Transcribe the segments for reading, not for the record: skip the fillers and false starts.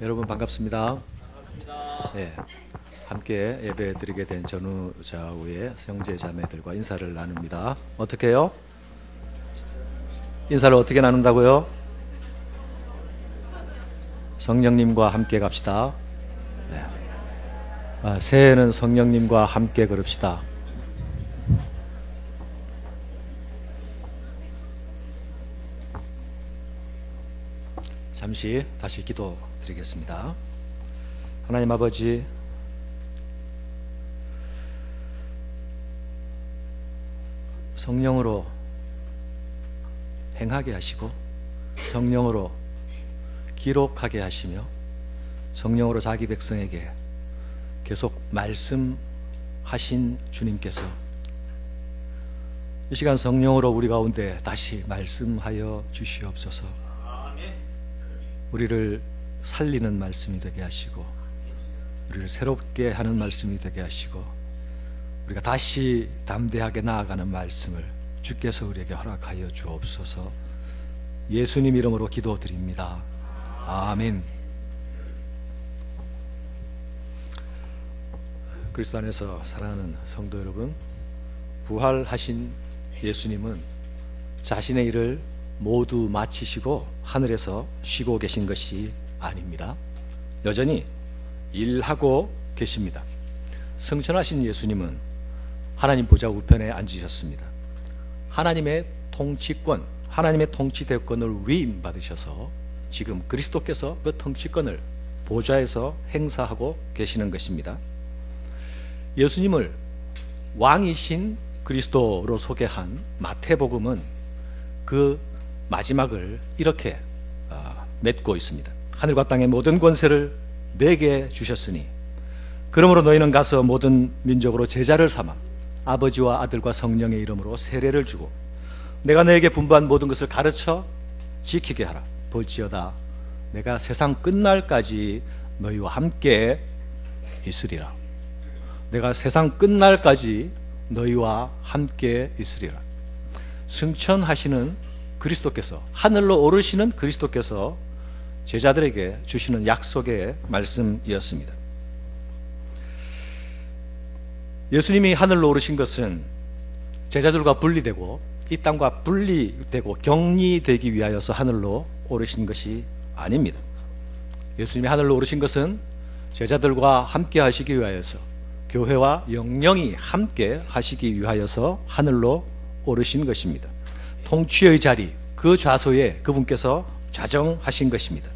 여러분 반갑습니다. 예, 함께 예배 드리게 된 전후 좌우의 형제 자매들과 인사를 나눕니다. 어떻게 해요? 인사를 어떻게 나눈다고요? 성령님과 함께 갑시다. 네. 새해에는 성령님과 함께 걸읍시다. 잠시 다시 기도 드리겠습니다. 하나님 아버지, 성령으로 행하게 하시고 성령으로 기록하게 하시며 성령으로 자기 백성에게 계속 말씀하신 주님께서 이 시간 성령으로 우리 가운데 다시 말씀하여 주시옵소서. 우리를 살리는 말씀이 되게 하시고 우리를 새롭게 하는 말씀이 되게 하시고 우리가 다시 담대하게 나아가는 말씀을 주께서 우리에게 허락하여 주옵소서. 예수님 이름으로 기도드립니다. 아멘. 그리스도 안에서 사랑하는 성도 여러분, 부활하신 예수님은 자신의 일을 모두 마치시고 하늘에서 쉬고 계신 것이 아닙니다. 여전히 일하고 계십니다. 승천하신 예수님은 하나님 보좌 우편에 앉으셨습니다. 하나님의 통치권, 하나님의 통치 대권을 위임받으셔서 지금 그리스도께서 그 통치권을 보좌에서 행사하고 계시는 것입니다. 예수님을 왕이신 그리스도로 소개한 마태복음은 그 마지막을 이렇게 맺고 있습니다. 하늘과 땅의 모든 권세를 내게 주셨으니 그러므로 너희는 가서 모든 민족으로 제자를 삼아 아버지와 아들과 성령의 이름으로 세례를 주고 내가 너에게 분부한 모든 것을 가르쳐 지키게 하라. 볼지어다 내가 세상 끝날까지 너희와 함께 있으리라. 내가 세상 끝날까지 너희와 함께 있으리라. 승천하시는 그리스도께서, 하늘로 오르시는 그리스도께서 제자들에게 주시는 약속의 말씀이었습니다. 예수님이 하늘로 오르신 것은 제자들과 분리되고 이 땅과 분리되고 격리되기 위하여서 하늘로 오르신 것이 아닙니다. 예수님이 하늘로 오르신 것은 제자들과 함께 하시기 위하여서, 교회와 영영이 함께 하시기 위하여서 하늘로 오르신 것입니다. 통치의 자리, 그 좌소에 그분께서 좌정하신 것입니다.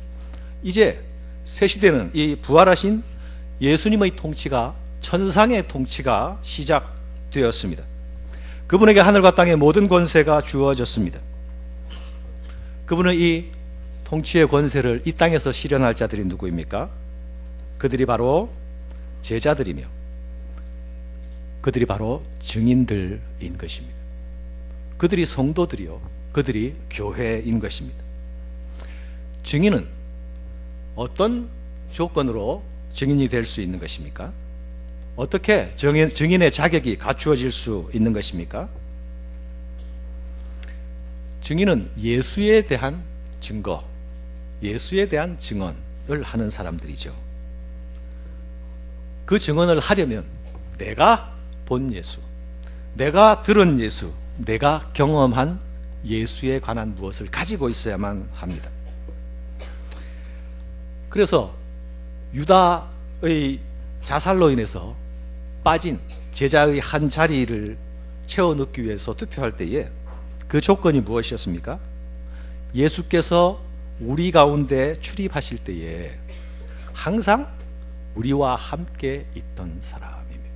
이제 새 시대는 이 부활하신 예수님의 통치가, 천상의 통치가 시작되었습니다. 그분에게 하늘과 땅의 모든 권세가 주어졌습니다. 그분은 이 통치의 권세를 이 땅에서 실현할 자들이 누구입니까? 그들이 바로 제자들이며 그들이 바로 증인들인 것입니다. 그들이 성도들이요, 그들이 교회인 것입니다. 증인은 어떤 조건으로 증인이 될 수 있는 것입니까? 어떻게 증인의 자격이 갖추어질 수 있는 것입니까? 증인은 예수에 대한 증거, 예수에 대한 증언을 하는 사람들이죠. 그 증언을 하려면 내가 본 예수, 내가 들은 예수, 내가 경험한 예수에 관한 무엇을 가지고 있어야만 합니다. 그래서 유다의 자살로 인해서 빠진 제자의 한 자리를 채워 넣기 위해서 투표할 때에 그 조건이 무엇이었습니까? 예수께서 우리 가운데 출입하실 때에 항상 우리와 함께 있던 사람입니다.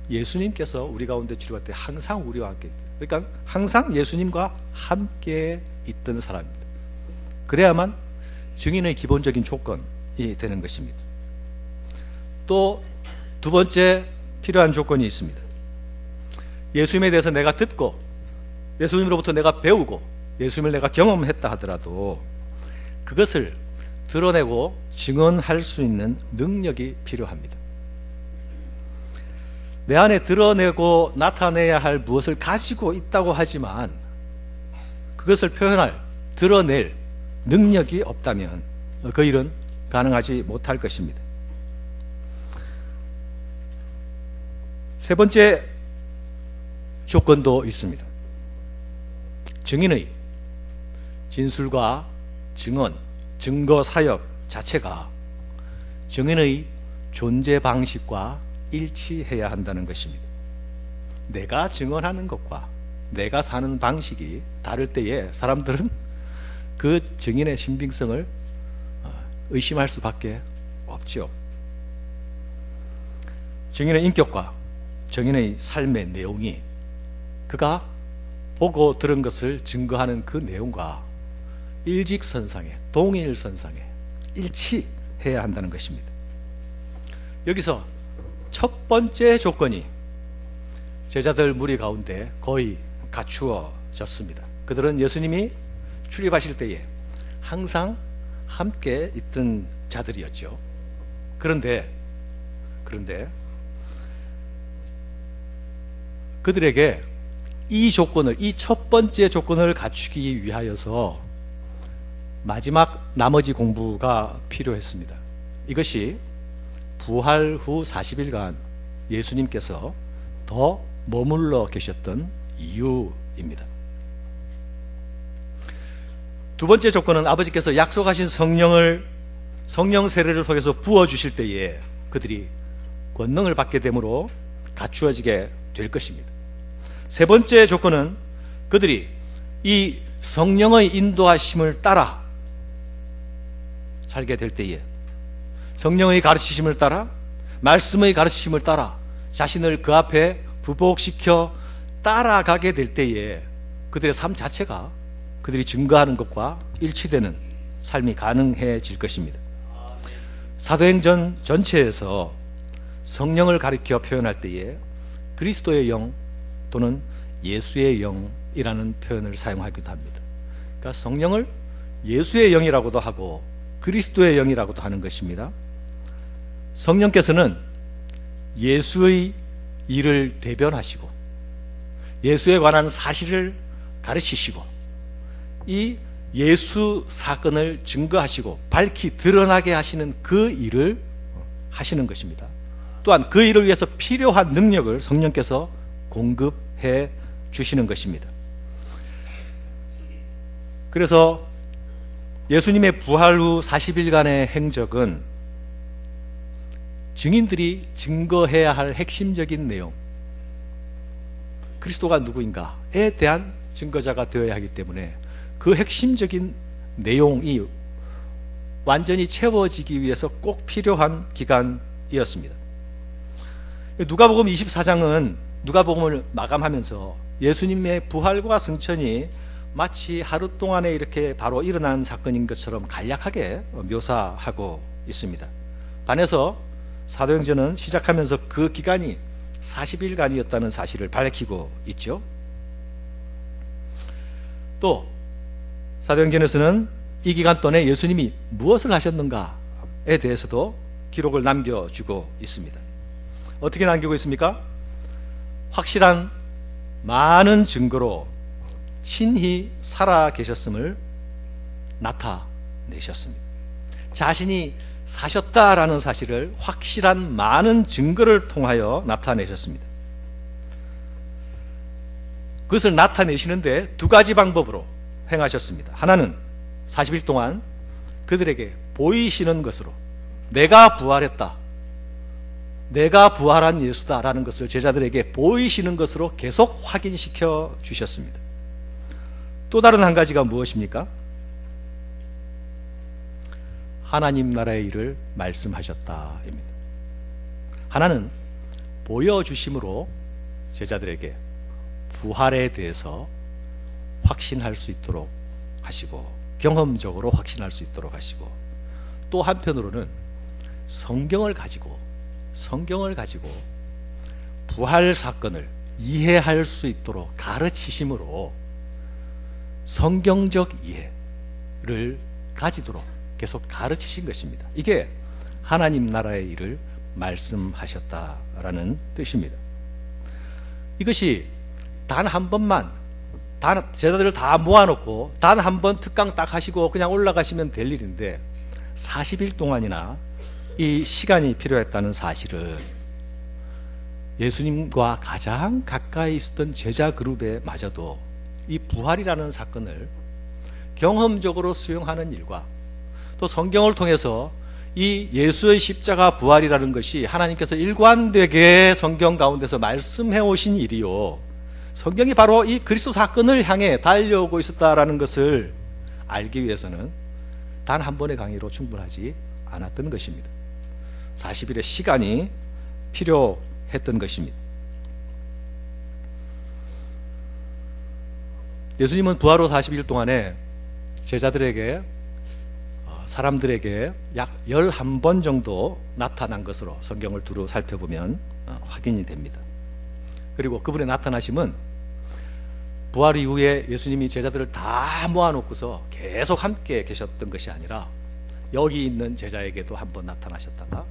예수님께서 우리 가운데 출입할 때 항상 우리와 함께 있다. 그러니까 항상 예수님과 함께 있던 사람입니다. 그래야만 증인의 기본적인 조건이 되는 것입니다. 또 두 번째 필요한 조건이 있습니다. 예수님에 대해서 내가 듣고 예수님으로부터 내가 배우고 예수님을 내가 경험했다 하더라도 그것을 드러내고 증언할 수 있는 능력이 필요합니다. 내 안에 드러내고 나타내야 할 무엇을 가지고 있다고 하지만 그것을 표현할, 드러낼 능력이 없다면 그 일은 가능하지 못할 것입니다. 세 번째 조건도 있습니다. 증인의 진술과 증언, 증거 사역 자체가 증인의 존재 방식과 일치해야 한다는 것입니다. 내가 증언하는 것과 내가 사는 방식이 다를 때에 사람들은 그 증인의 신빙성을 의심할 수밖에 없죠. 증인의 인격과 증인의 삶의 내용이 그가 보고 들은 것을 증거하는 그 내용과 일직선상에, 동일선상에 일치해야 한다는 것입니다. 여기서 첫 번째 조건이 제자들 무리 가운데 거의 갖추어졌습니다. 그들은 예수님이 출입하실 때에 항상 함께 있던 자들이었죠. 그런데 그들에게 이 첫 번째 조건을 갖추기 위하여서 마지막 나머지 공부가 필요했습니다. 이것이 부활 후 40일간 예수님께서 더 머물러 계셨던 이유입니다. 두 번째 조건은 아버지께서 약속하신 성령 세례를 통해서 부어주실 때에 그들이 권능을 받게 되므로 갖추어지게 될 것입니다. 세 번째 조건은 그들이 이 성령의 인도하심을 따라 살게 될 때에 성령의 가르치심을 따라 말씀의 가르치심을 따라 자신을 그 앞에 부복시켜 따라가게 될 때에 그들의 삶 자체가 그들이 증거하는 것과 일치되는 삶이 가능해질 것입니다. 사도행전 전체에서 성령을 가리켜 표현할 때에 그리스도의 영 또는 예수의 영이라는 표현을 사용하기도 합니다. 그러니까 성령을 예수의 영이라고도 하고 그리스도의 영이라고도 하는 것입니다. 성령께서는 예수의 일을 대변하시고 예수에 관한 사실을 가르치시고 이 예수 사건을 증거하시고 밝히 드러나게 하시는 그 일을 하시는 것입니다. 또한 그 일을 위해서 필요한 능력을 성령께서 공급해 주시는 것입니다. 그래서 예수님의 부활 후 40일간의 행적은 증인들이 증거해야 할 핵심적인 내용, 그리스도가 누구인가에 대한 증거자가 되어야 하기 때문에 그 핵심적인 내용이 완전히 채워지기 위해서 꼭 필요한 기간이었습니다. 누가복음 24장은 누가복음을 마감하면서 예수님의 부활과 승천이 마치 하루 동안에 이렇게 바로 일어난 사건인 것처럼 간략하게 묘사하고 있습니다. 반해서 사도행전은 시작하면서 그 기간이 40일간이었다는 사실을 밝히고 있죠. 또 사도행전에서는 이 기간 동안에 예수님이 무엇을 하셨는가에 대해서도 기록을 남겨주고 있습니다. 어떻게 남기고 있습니까? 확실한 많은 증거로 친히 살아 계셨음을 나타내셨습니다. 자신이 사셨다라는 사실을 확실한 많은 증거를 통하여 나타내셨습니다. 그것을 나타내시는데 두 가지 방법으로 행하셨습니다. 하나는 40일 동안 그들에게 보이시는 것으로 내가 부활했다, 내가 부활한 예수다라는 것을 제자들에게 보이시는 것으로 계속 확인시켜 주셨습니다. 또 다른 한 가지가 무엇입니까? 하나님 나라의 일을 말씀하셨다입니다. 하나는 보여주심으로 제자들에게 부활에 대해서 확신할 수 있도록 하시고 경험적으로 확신할 수 있도록 하시고, 또 한편으로는 성경을 가지고 부활 사건을 이해할 수 있도록 가르치심으로 성경적 이해를 가지도록 계속 가르치신 것입니다. 이게 하나님 나라의 일을 말씀하셨다라는 뜻입니다. 이것이 단 한 번만 제자들을 다 모아놓고 단 한 번 특강 딱 하시고 그냥 올라가시면 될 일인데 40일 동안이나 이 시간이 필요했다는 사실은 예수님과 가장 가까이 있었던 제자 그룹에 마저도 이 부활이라는 사건을 경험적으로 수용하는 일과 또 성경을 통해서 이 예수의 십자가 부활이라는 것이 하나님께서 일관되게 성경 가운데서 말씀해 오신 일이요, 성경이 바로 이 그리스도 사건을 향해 달려오고 있었다라는 것을 알기 위해서는 단 한 번의 강의로 충분하지 않았던 것입니다. 40일의 시간이 필요했던 것입니다. 예수님은 부활 후 40일 동안에 제자들에게, 사람들에게 약 11번 정도 나타난 것으로 성경을 두루 살펴보면 확인이 됩니다. 그리고 그분의 나타나심은 부활 이후에 예수님이 제자들을 다 모아놓고서 계속 함께 계셨던 것이 아니라 여기 있는 제자에게도 한번 나타나셨다가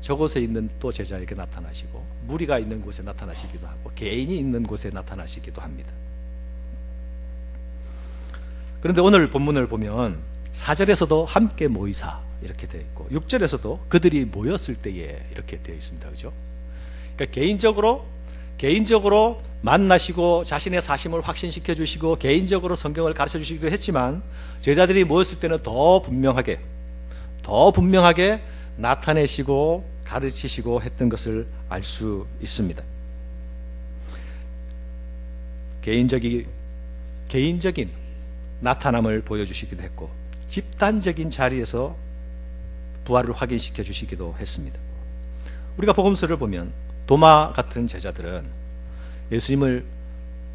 저곳에 있는 또 제자에게 나타나시고 무리가 있는 곳에 나타나시기도 하고 개인이 있는 곳에 나타나시기도 합니다. 그런데 오늘 본문을 보면 4절에서도 함께 모이사 이렇게 되어 있고 6절에서도 그들이 모였을 때에 이렇게 되어 있습니다. 그죠? 그러니까 개인적으로 만나시고 자신의 사심을 확신시켜 주시고 개인적으로 성경을 가르쳐 주시기도 했지만 제자들이 모였을 때는 더 분명하게 나타내시고 가르치시고 했던 것을 알 수 있습니다. 개인적인 나타남을 보여주시기도 했고 집단적인 자리에서 부활을 확인시켜 주시기도 했습니다. 우리가 복음서를 보면 도마 같은 제자들은 예수님을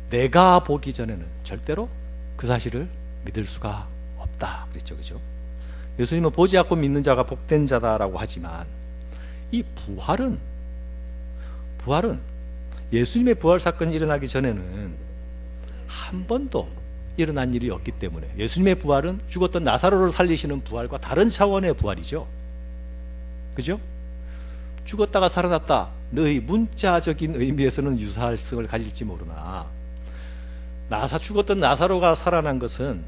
내가 보기 전에는 절대로 그 사실을 믿을 수가 없다 그랬죠. 그죠? 예수님은 보지 않고 믿는 자가 복된 자다라고 하지만 이 부활은 예수님의 부활 사건이 일어나기 전에는 한 번도 일어난 일이 없기 때문에 예수님의 부활은 죽었던 나사로를 살리시는 부활과 다른 차원의 부활이죠. 그죠? 죽었다가 살아났다, 너희 문자적인 의미에서는 유사성을 가질지 모르나 죽었던 나사로가 살아난 것은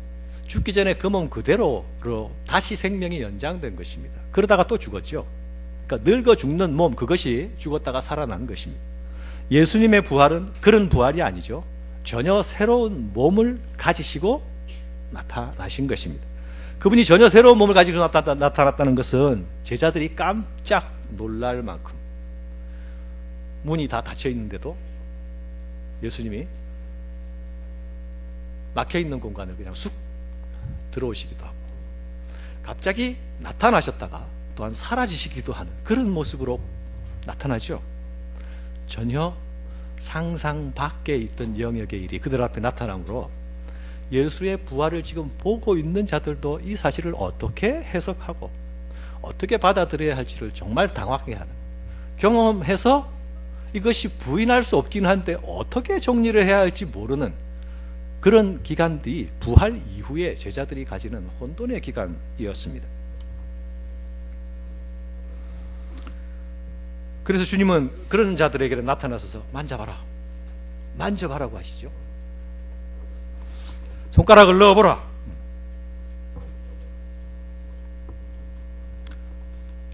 죽기 전에 그 몸 그대로 다시 생명이 연장된 것입니다. 그러다가 또 죽었죠. 그러니까 늙어 죽는 몸, 그것이 죽었다가 살아난 것입니다. 예수님의 부활은 그런 부활이 아니죠. 전혀 새로운 몸을 가지시고 나타나신 것입니다. 그분이 전혀 새로운 몸을 가지고 나타났다는 것은 제자들이 깜짝 놀랄 만큼 문이 다 닫혀 있는데도 예수님이 막혀 있는 공간을 그냥 쑥 들어오시기도 하고 갑자기 나타나셨다가 또한 사라지시기도 하는 그런 모습으로 나타나죠. 전혀 상상 밖에 있던 영역의 일이 그들 앞에 나타나므로 예수의 부활을 지금 보고 있는 자들도 이 사실을 어떻게 해석하고 어떻게 받아들여야 할지를 정말 당황하게 하는, 경험해서 이것이 부인할 수 없긴 한데 어떻게 정리를 해야 할지 모르는 그런 기간들이 부활 이후에 제자들이 가지는 혼돈의 기간이었습니다. 그래서 주님은 그런 자들에게 나타나셔서 만져봐라고 하시죠. 손가락을 넣어보라.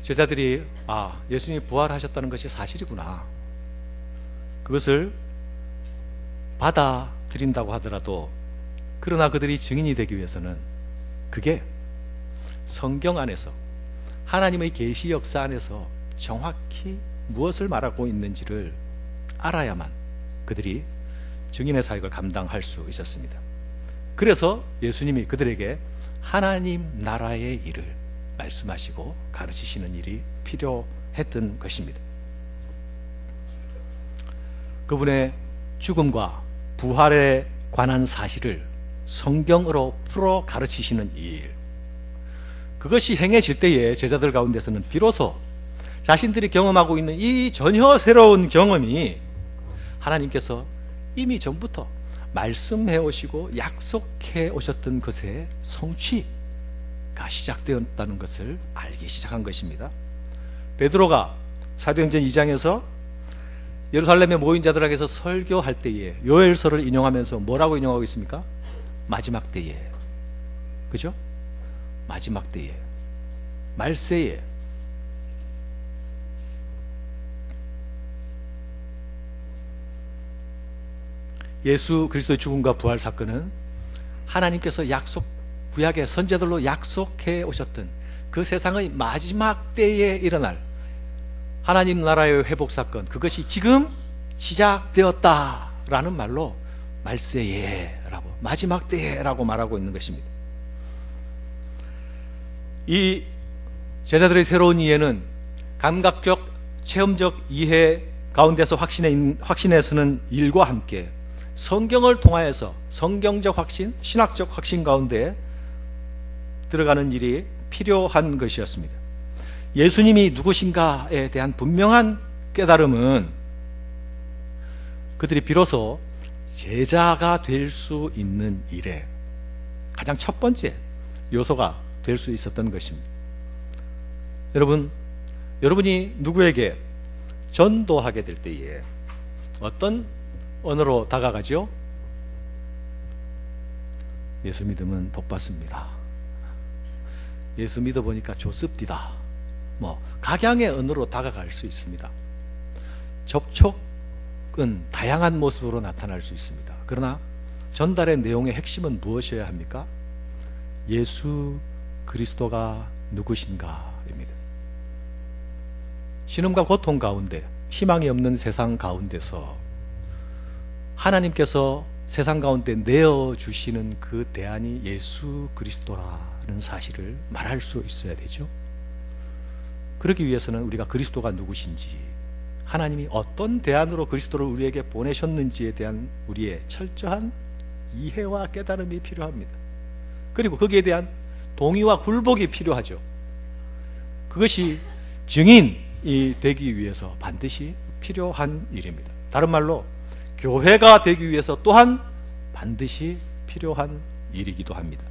제자들이 예수님이 부활하셨다는 것이 사실이구나, 그것을 받아들인다고 하더라도 그러나 그들이 증인이 되기 위해서는 그게 성경 안에서 하나님의 계시 역사 안에서 정확히 무엇을 말하고 있는지를 알아야만 그들이 증인의 사역을 감당할 수 있었습니다. 그래서 예수님이 그들에게 하나님 나라의 일을 말씀하시고 가르치시는 일이 필요했던 것입니다. 그분의 죽음과 부활에 관한 사실을 성경으로 풀어 가르치시는 일, 그것이 행해질 때에 제자들 가운데서는 비로소 자신들이 경험하고 있는 이 전혀 새로운 경험이 하나님께서 이미 전부터 말씀해 오시고 약속해 오셨던 것의 성취가 시작되었다는 것을 알기 시작한 것입니다. 베드로가 사도행전 2장에서 예루살렘에 모인 자들에게서 설교할 때에 요엘서를 인용하면서 뭐라고 인용하고 있습니까? 마지막 때에, 그죠? 마지막 때에 말세에 예수 그리스도의 죽음과 부활 사건은 하나님께서 구약의 선제들로 약속해 오셨던 그 세상의 마지막 때에 일어날 하나님 나라의 회복 사건, 그것이 지금 시작되었다라는 말로 말세에라고, 마지막 때라고 말하고 있는 것입니다. 이 제자들의 새로운 이해는 감각적, 체험적 이해 가운데서 확신해서는 일과 함께 성경을 통하여서 성경적 확신, 신학적 확신 가운데 들어가는 일이 필요한 것이었습니다. 예수님이 누구신가에 대한 분명한 깨달음은 그들이 비로소 제자가 될 수 있는 일에 가장 첫 번째 요소가 될 수 있었던 것입니다. 여러분이 누구에게 전도하게 될 때에 어떤 언어로 다가가죠? 예수 믿으면 복 받습니다. 예수 믿어보니까 좋습디다. 각양의 언어로 다가갈 수 있습니다. 접촉은 다양한 모습으로 나타날 수 있습니다. 그러나 전달의 내용의 핵심은 무엇이어야 합니까? 예수 그리스도가 누구신가입니다. 신음과 고통 가운데, 희망이 없는 세상 가운데서 하나님께서 세상 가운데 내어주시는 그 대안이 예수 그리스도라는 사실을 말할 수 있어야 되죠. 그러기 위해서는 우리가 그리스도가 누구신지, 하나님이 어떤 대안으로 그리스도를 우리에게 보내셨는지에 대한 우리의 철저한 이해와 깨달음이 필요합니다. 그리고 거기에 대한 동의와 굴복이 필요하죠. 그것이 증인이 되기 위해서 반드시 필요한 일입니다. 다른 말로 교회가 되기 위해서 또한 반드시 필요한 일이기도 합니다.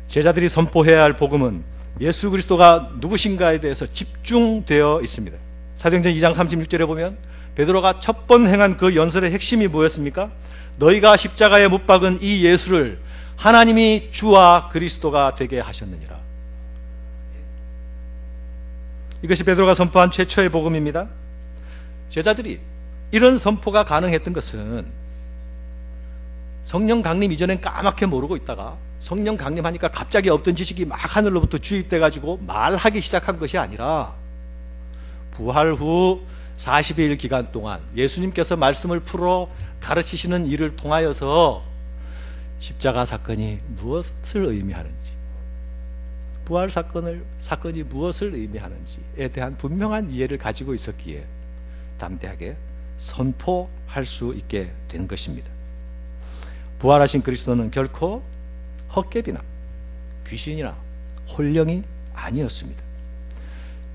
제자들이 선포해야 할 복음은 예수 그리스도가 누구신가에 대해서 집중되어 있습니다. 사도행전 2장 36절에 보면 베드로가 첫 번 행한 그 연설의 핵심이 뭐였습니까? 너희가 십자가에 못 박은 이 예수를 하나님이 주와 그리스도가 되게 하셨느니라. 이것이 베드로가 선포한 최초의 복음입니다. 제자들이 이런 선포가 가능했던 것은 성령 강림 이전엔 까맣게 모르고 있다가 성령 강림하니까 갑자기 없던 지식이 막 하늘로부터 주입돼 가지고 말하기 시작한 것이 아니라 부활 후 40일 기간 동안 예수님께서 말씀을 풀어 가르치시는 일을 통하여서 십자가 사건이 무엇을 의미하는지, 부활 사건이 무엇을 의미하는지에 대한 분명한 이해를 가지고 있었기에 담대하게 선포할 수 있게 된 것입니다. 부활하신 그리스도는 결코 헛개비나 귀신이나 혼령이 아니었습니다.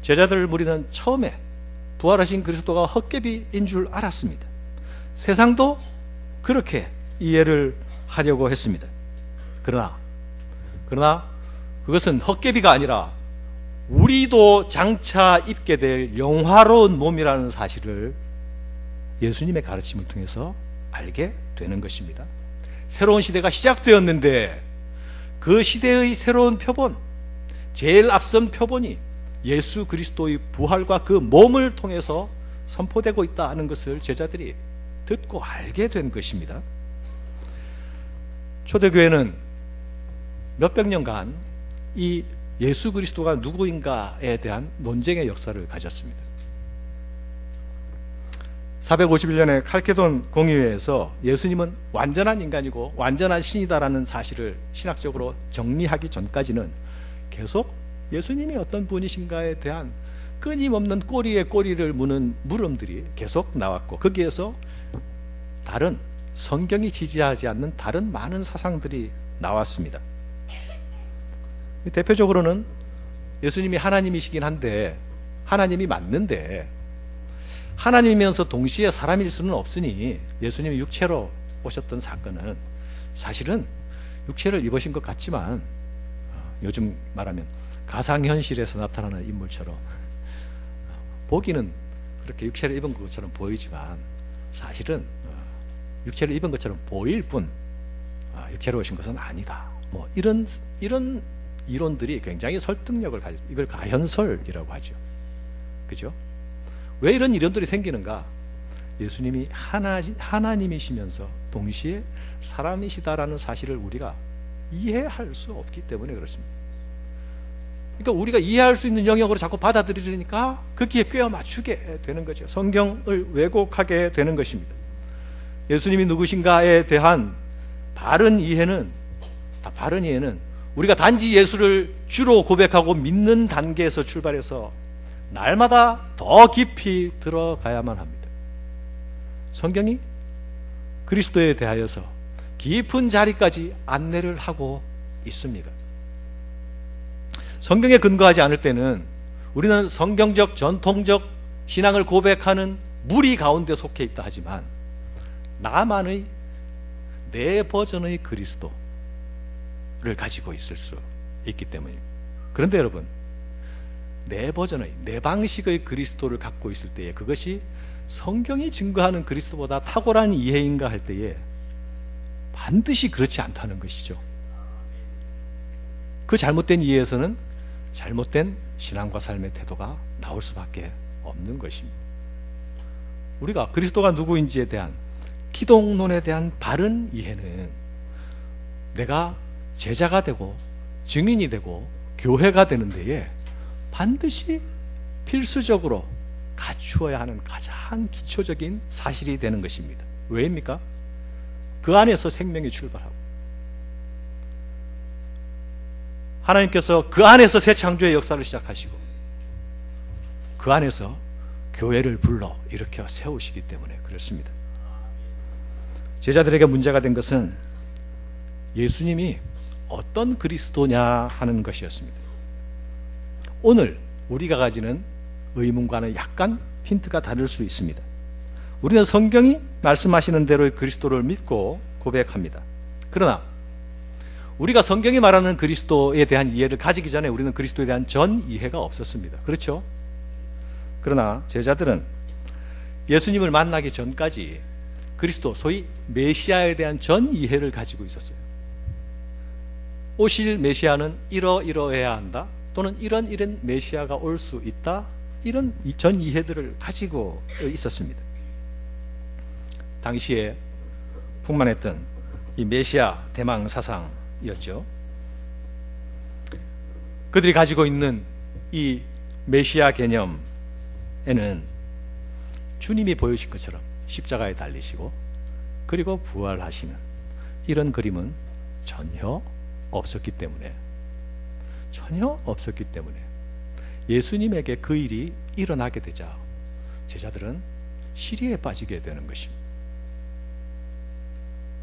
제자들 무리는 처음에 부활하신 그리스도가 헛개비인 줄 알았습니다. 세상도 그렇게 이해를 하려고 했습니다. 그러나 그것은 헛개비가 아니라 우리도 장차 입게 될 영화로운 몸이라는 사실을 예수님의 가르침을 통해서 알게 되는 것입니다. 새로운 시대가 시작되었는데 그 시대의 새로운 표본, 제일 앞선 표본이 예수 그리스도의 부활과 그 몸을 통해서 선포되고 있다는 것을 제자들이 듣고 알게 된 것입니다. 초대교회는 몇백 년간 이 예수 그리스도가 누구인가에 대한 논쟁의 역사를 가졌습니다. 451년에 칼케돈 공의회에서 예수님은 완전한 인간이고 완전한 신이다라는 사실을 신학적으로 정리하기 전까지는 계속 예수님이 어떤 분이신가에 대한 끊임없는 꼬리에 꼬리를 무는 물음들이 계속 나왔고, 거기에서 다른 성경이 지지하지 않는 다른 많은 사상들이 나왔습니다. 대표적으로는 예수님이 하나님이시긴 한데, 하나님이 맞는데 하나님이면서 동시에 사람일 수는 없으니 예수님이 육체로 오셨던 사건은 사실은 육체를 입으신 것 같지만 요즘 말하면 가상현실에서 나타나는 인물처럼 보기는 그렇게 육체를 입은 것처럼 보이지만 사실은 육체를 입은 것처럼 보일 뿐 육체로 오신 것은 아니다. 이런 이론들이 굉장히 설득력을 가지고, 이걸 가현설이라고 하죠. 그죠? 왜 이런 이론들이 생기는가? 예수님이 하나님이시면서 동시에 사람이시다라는 사실을 우리가 이해할 수 없기 때문에 그렇습니다. 그러니까 우리가 이해할 수 있는 영역으로 자꾸 받아들이니까 거기에 꿰어 맞추게 되는 거죠. 성경을 왜곡하게 되는 것입니다. 예수님이 누구신가에 대한 바른 이해는 우리가 단지 예수를 주로 고백하고 믿는 단계에서 출발해서 날마다 더 깊이 들어가야만 합니다. 성경이 그리스도에 대하여서 깊은 자리까지 안내를 하고 있습니다. 성경에 근거하지 않을 때는 우리는 성경적 전통적 신앙을 고백하는 무리 가운데 속해 있다 하지만 나만의 내 버전의 그리스도를 가지고 있을 수 있기 때문입니다. 그런데 여러분, 내 버전의, 내 방식의 그리스도를 갖고 있을 때에 그것이 성경이 증거하는 그리스도보다 탁월한 이해인가 할 때에 반드시 그렇지 않다는 것이죠. 그 잘못된 이해에서는 잘못된 신앙과 삶의 태도가 나올 수밖에 없는 것입니다. 우리가 그리스도가 누구인지에 대한 기독론에 대한 바른 이해는 내가 제자가 되고 증인이 되고 교회가 되는 데에 반드시 필수적으로 갖추어야 하는 가장 기초적인 사실이 되는 것입니다. 왜입니까? 그 안에서 생명이 출발하고 하나님께서 그 안에서 새 창조의 역사를 시작하시고 그 안에서 교회를 불러 일으켜 세우시기 때문에 그렇습니다. 제자들에게 문제가 된 것은 예수님이 어떤 그리스도냐 하는 것이었습니다. 오늘 우리가 가지는 의문과는 약간 힌트가 다를 수 있습니다. 우리는 성경이 말씀하시는 대로의 그리스도를 믿고 고백합니다. 그러나 우리가 성경이 말하는 그리스도에 대한 이해를 가지기 전에 우리는 그리스도에 대한 전 이해가 없었습니다. 그렇죠? 그러나 제자들은 예수님을 만나기 전까지 그리스도, 소위 메시아에 대한 전 이해를 가지고 있었어요. 오실 메시아는 이러이러해야 한다, 또는 이런 메시아가 올 수 있다, 이런 전 이해들을 가지고 있었습니다. 당시에 풍만했던 이 메시아 대망 사상이었죠. 그들이 가지고 있는 이 메시아 개념에는 주님이 보여주신 것처럼 십자가에 달리시고 그리고 부활하시는 이런 그림은 전혀 없었기 때문에 예수님에게 그 일이 일어나게 되자 제자들은 시리에 빠지게 되는 것입니다.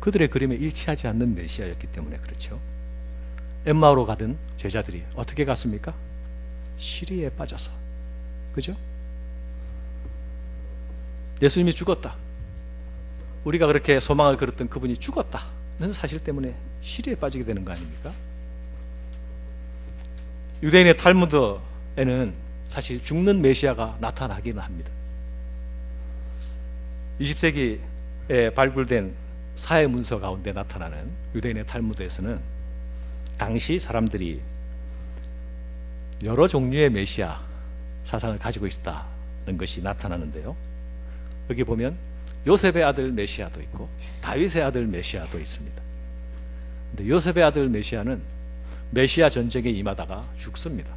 그들의 그림에 일치하지 않는 메시아였기 때문에 그렇죠. 엠마오로 가던 제자들이 어떻게 갔습니까? 시리에 빠져서. 그죠? 예수님이 죽었다, 우리가 그렇게 소망을 걸었던 그분이 죽었다는 사실 때문에 시리에 빠지게 되는 거 아닙니까? 유대인의 탈무드에는 사실 죽는 메시아가 나타나기는 합니다. 20세기에 발굴된 사회 문서 가운데 나타나는 유대인의 탈무드에서는 당시 사람들이 여러 종류의 메시아 사상을 가지고 있었다는 것이 나타나는데요. 여기 보면 요셉의 아들 메시아도 있고 다윗의 아들 메시아도 있습니다. 근데 요셉의 아들 메시아는 메시아 전쟁에 임하다가 죽습니다.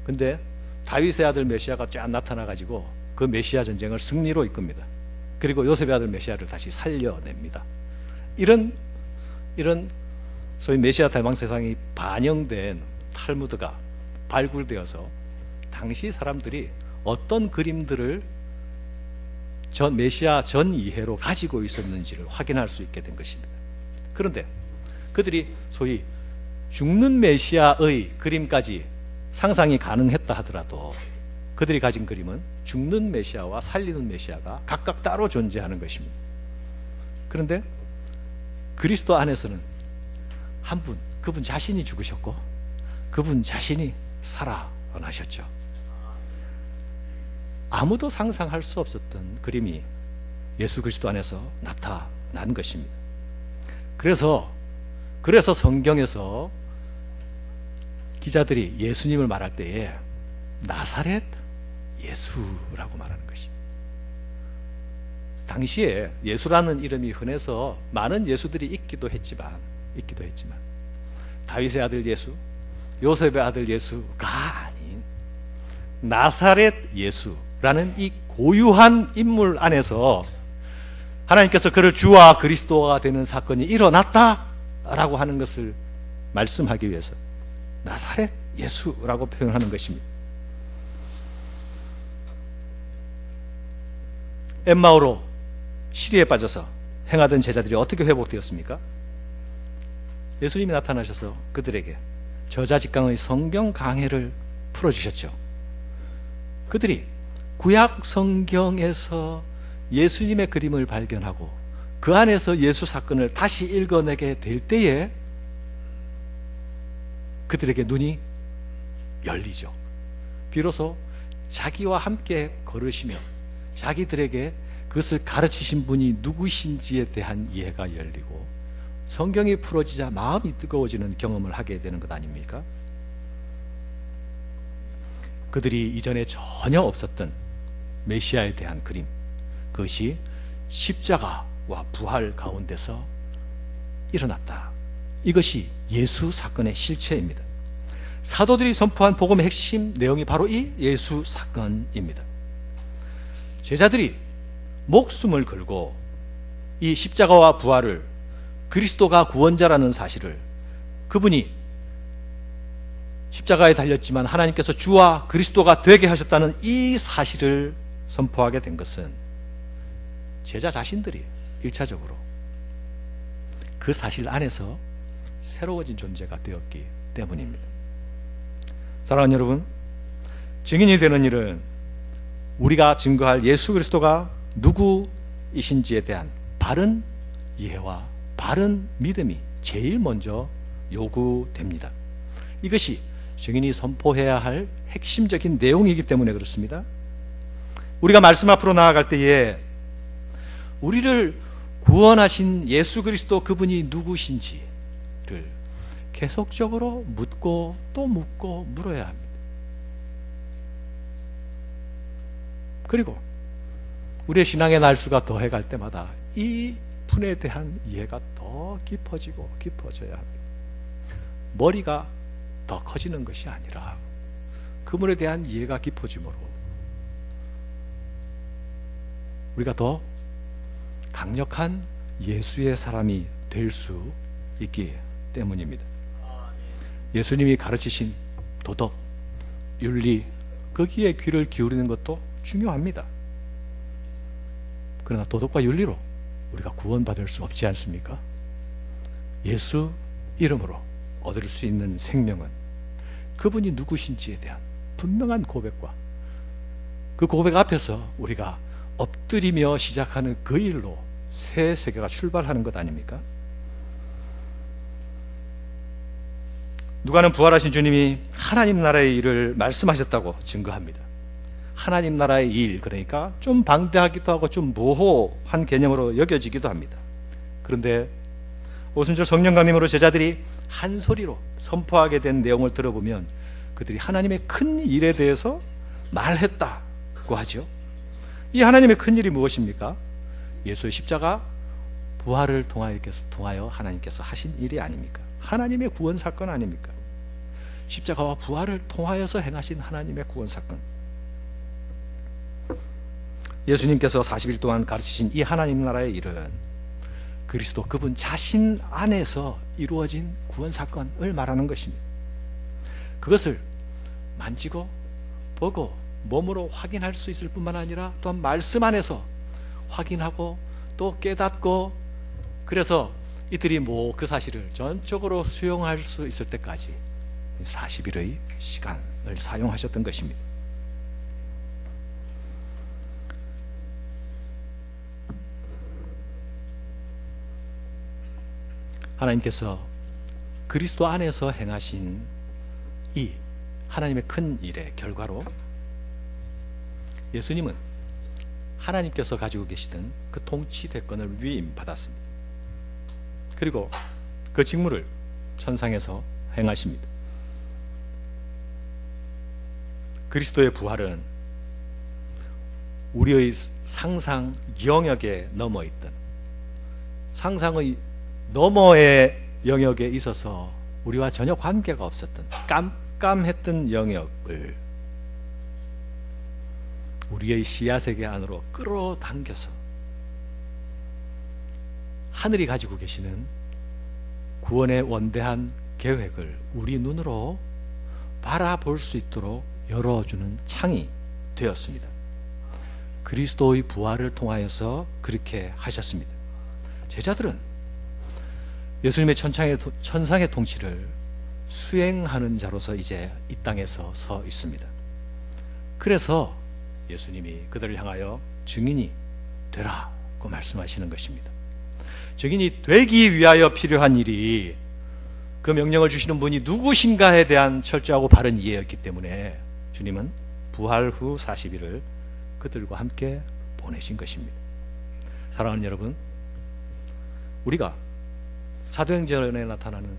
근데 다윗의 아들 메시아가 쫙 나타나 가지고 그 메시아 전쟁을 승리로 이끕니다. 그리고 요셉의 아들 메시아를 다시 살려냅니다. 이런 소위 메시아 대망 세상이 반영된 탈무드가 발굴되어서 당시 사람들이 어떤 그림들을 메시아 전 이해로 가지고 있었는지를 확인할 수 있게 된 것입니다. 그런데 그들이 소위 죽는 메시아의 그림까지 상상이 가능했다 하더라도 그들이 가진 그림은 죽는 메시아와 살리는 메시아가 각각 따로 존재하는 것입니다. 그런데 그리스도 안에서는 한 분, 그분 자신이 죽으셨고 그분 자신이 살아나셨죠. 아무도 상상할 수 없었던 그림이 예수 그리스도 안에서 나타난 것입니다. 그래서 성경에서 기자들이 예수님을 말할 때에 나사렛 예수라고 말하는 것입니다. 당시에 예수라는 이름이 흔해서 많은 예수들이 있기도 했지만 다윗의 아들 예수, 요셉의 아들 예수가 아닌 나사렛 예수라는 이 고유한 인물 안에서 하나님께서 그를 주와 그리스도가 되는 사건이 일어났다라고 하는 것을 말씀하기 위해서 나사렛 예수라고 표현하는 것입니다. 엠마오로 시리에 빠져서 행하던 제자들이 어떻게 회복되었습니까? 예수님이 나타나셔서 그들에게 저자직강의 성경 강해를 풀어주셨죠. 그들이 구약 성경에서 예수님의 그림을 발견하고 그 안에서 예수 사건을 다시 읽어내게 될 때에 그들에게 눈이 열리죠. 비로소 자기와 함께 걸으시며 자기들에게 그것을 가르치신 분이 누구신지에 대한 이해가 열리고 성경이 풀어지자 마음이 뜨거워지는 경험을 하게 되는 것 아닙니까? 그들이 이전에 전혀 없었던 메시아에 대한 그림, 그것이 십자가와 부활 가운데서 일어났다. 이것이 예수 사건의 실체입니다. 사도들이 선포한 복음의 핵심 내용이 바로 이 예수 사건입니다. 제자들이 목숨을 걸고 이 십자가와 부활을, 그리스도가 구원자라는 사실을, 그분이 십자가에 달렸지만 하나님께서 주와 그리스도가 되게 하셨다는 이 사실을 선포하게 된 것은 제자 자신들이 1차적으로 그 사실 안에서 새로워진 존재가 되었기 때문입니다. 사랑하는 여러분, 증인이 되는 일은 우리가 증거할 예수 그리스도가 누구이신지에 대한 바른 이해와 바른 믿음이 제일 먼저 요구됩니다. 이것이 증인이 선포해야 할 핵심적인 내용이기 때문에 그렇습니다. 우리가 말씀 앞으로 나아갈 때에 우리를 구원하신 예수 그리스도 그분이 누구신지를 계속적으로 묻고 또 묻고 물어야 합니다. 그리고 우리의 신앙의 날수가 더해갈 때마다 이 분에 대한 이해가 더 깊어지고 깊어져야 합니다. 머리가 더 커지는 것이 아니라 그분에 대한 이해가 깊어짐으로 우리가 더 강력한 예수의 사람이 될 수 있기 때문입니다. 예수님이 가르치신 도덕, 윤리, 거기에 귀를 기울이는 것도 중요합니다. 그러나 도덕과 윤리로 우리가 구원받을 수 없지 않습니까? 예수 이름으로 얻을 수 있는 생명은 그분이 누구신지에 대한 분명한 고백과 그 고백 앞에서 우리가 엎드리며 시작하는 그 일로 새 세계가 출발하는 것 아닙니까? 누가는 부활하신 주님이 하나님 나라의 일을 말씀하셨다고 증거합니다. 하나님 나라의 일, 그러니까 좀 방대하기도 하고 좀 모호한 개념으로 여겨지기도 합니다. 그런데 오순절 성령 강림으로 제자들이 한 소리로 선포하게 된 내용을 들어보면 그들이 하나님의 큰 일에 대해서 말했다고 하죠. 이 하나님의 큰 일이 무엇입니까? 예수의 십자가 부활을 통하여 하나님께서 하신 일이 아닙니까? 하나님의 구원 사건 아닙니까? 십자가와 부활을 통하여서 행하신 하나님의 구원 사건. 예수님께서 40일 동안 가르치신 이 하나님 나라의 일은 그리스도 그분 자신 안에서 이루어진 구원 사건을 말하는 것입니다. 그것을 만지고 보고 몸으로 확인할 수 있을 뿐만 아니라 또한 말씀 안에서 확인하고 또 깨닫고, 그래서 이들이 그 사실을 전적으로 수용할 수 있을 때까지 40일의 시간을 사용하셨던 것입니다. 하나님께서 그리스도 안에서 행하신 이 하나님의 큰 일의 결과로 예수님은 하나님께서 가지고 계시던 그 통치 대권을 위임받았습니다. 그리고 그 직무를 천상에서 행하십니다. 그리스도의 부활은 우리의 상상 영역에 넘어있던, 상상의 너머의 영역에 있어서 우리와 전혀 관계가 없었던 깜깜했던 영역을 우리의 시야세계 안으로 끌어당겨서 하늘이 가지고 계시는 구원의 원대한 계획을 우리 눈으로 바라볼 수 있도록 열어주는 창이 되었습니다. 그리스도의 부활을 통하여서 그렇게 하셨습니다. 제자들은 예수님의 천상의 통치를 수행하는 자로서 이제 이 땅에서 서 있습니다. 그래서 예수님이 그들을 향하여 증인이 되라고 말씀하시는 것입니다. 증인이 되기 위하여 필요한 일이 그 명령을 주시는 분이 누구신가에 대한 철저하고 바른 이해였기 때문에 주님은 부활 후 40일을 그들과 함께 보내신 것입니다. 사랑하는 여러분, 우리가 사도행전에 나타나는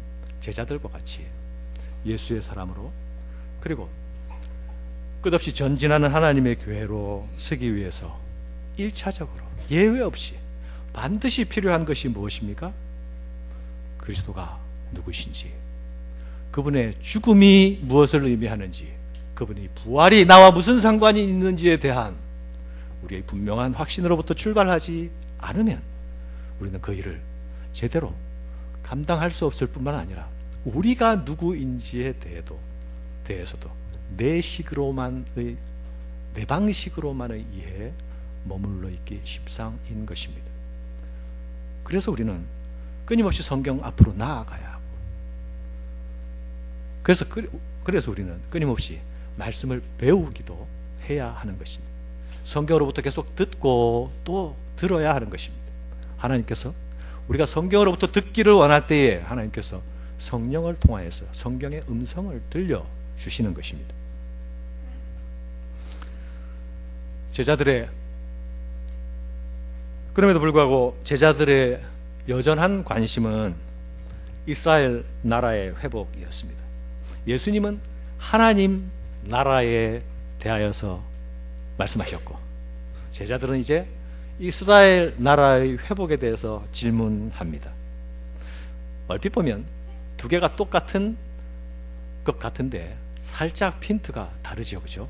제자들과 같이 예수의 사람으로, 그리고 끝없이 전진하는 하나님의 교회로 서기 위해서 1차적으로 예외 없이 반드시 필요한 것이 무엇입니까? 그리스도가 누구신지, 그분의 죽음이 무엇을 의미하는지, 그분이 부활이 나와 무슨 상관이 있는지에 대한 우리의 분명한 확신으로부터 출발하지 않으면 우리는 그 일을 제대로 감당할 수 없을 뿐만 아니라 우리가 누구인지에 대해서도 내 식으로만의, 내 방식으로만의 이해에 머물러 있기 십상인 것입니다. 그래서 우리는 끊임없이 성경 앞으로 나아가야 하고, 그래서 우리는 끊임없이 말씀을 배우기도 해야 하는 것입니다. 성경으로부터 계속 듣고 또 들어야 하는 것입니다. 하나님께서 우리가 성경으로부터 듣기를 원할 때에 하나님께서 성령을 통하여서 성경의 음성을 들려주시는 것입니다. 그럼에도 불구하고 제자들의 여전한 관심은 이스라엘 나라의 회복이었습니다. 예수님은 하나님 나라에 대하여서 말씀하셨고, 제자들은 이제 이스라엘 나라의 회복에 대해서 질문합니다. 얼핏 보면 두 개가 똑같은 것 같은데 살짝 핀트가 다르죠, 그죠?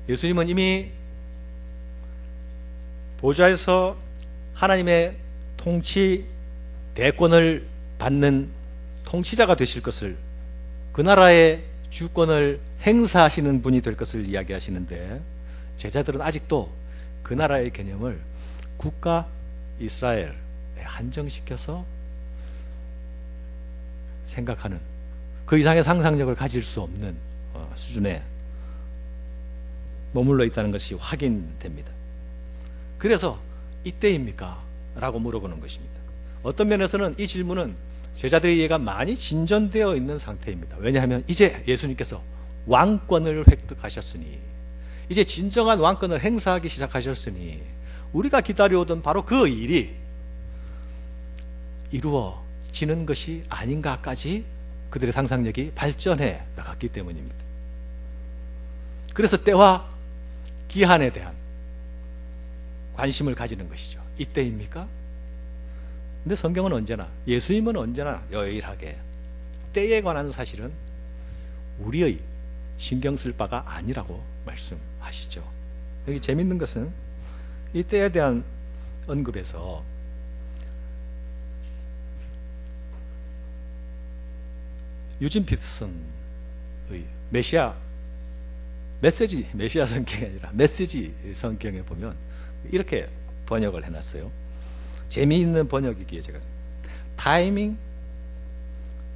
예수님은 이미 보좌에서 하나님의 통치 대권을 받는 통치자가 되실 것을, 그 나라의 주권을 행사하시는 분이 될 것을 이야기하시는데, 제자들은 아직도 그 나라의 개념을 국가 이스라엘에 한정시켜서 생각하는, 그 이상의 상상력을 가질 수 없는 수준에 머물러 있다는 것이 확인됩니다. 그래서 이때입니까? 라고 물어보는 것입니다. 어떤 면에서는 이 질문은 제자들의 이해가 많이 진전되어 있는 상태입니다. 왜냐하면 이제 예수님께서 왕권을 획득하셨으니, 이제 진정한 왕권을 행사하기 시작하셨으니 우리가 기다려오던 바로 그 일이 이루어지는 것이 아닌가까지 그들의 상상력이 발전해 나갔기 때문입니다. 그래서 때와 기한에 대한 관심을 가지는 것이죠. 이때입니까? 근데 성경은 언제나, 예수님은 언제나 여일하게 때에 관한 사실은 우리의 신경 쓸 바가 아니라고 말씀하시죠. 여기 재밌는 것은 이 때에 대한 언급에서 유진 피터슨의 메시아 성경이 아니라 메시지 성경에 보면 이렇게 번역을 해놨어요. 재미있는 번역이기에 제가, Timing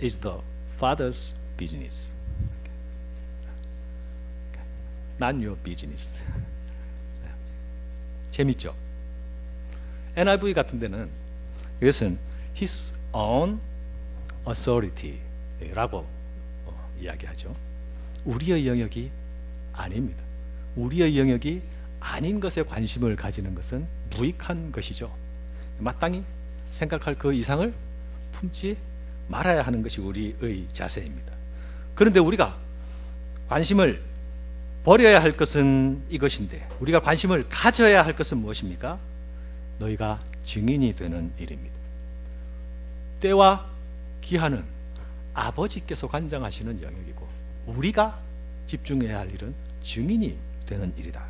is the Father's business, not your business. 재밌죠? NIV 같은 데는 이것은 His own authority라고 이야기하죠. 우리의 영역이 아닙니다. 우리의 영역이 아닌 것에 관심을 가지는 것은 무익한 것이죠. 마땅히 생각할 그 이상을 품지 말아야 하는 것이 우리의 자세입니다. 그런데 우리가 관심을 버려야 할 것은 이것인데 우리가 관심을 가져야 할 것은 무엇입니까? 너희가 증인이 되는 일입니다. 때와 기한은 아버지께서 관장하시는 영역이고 우리가 집중해야 할 일은 증인이 되는 일이다.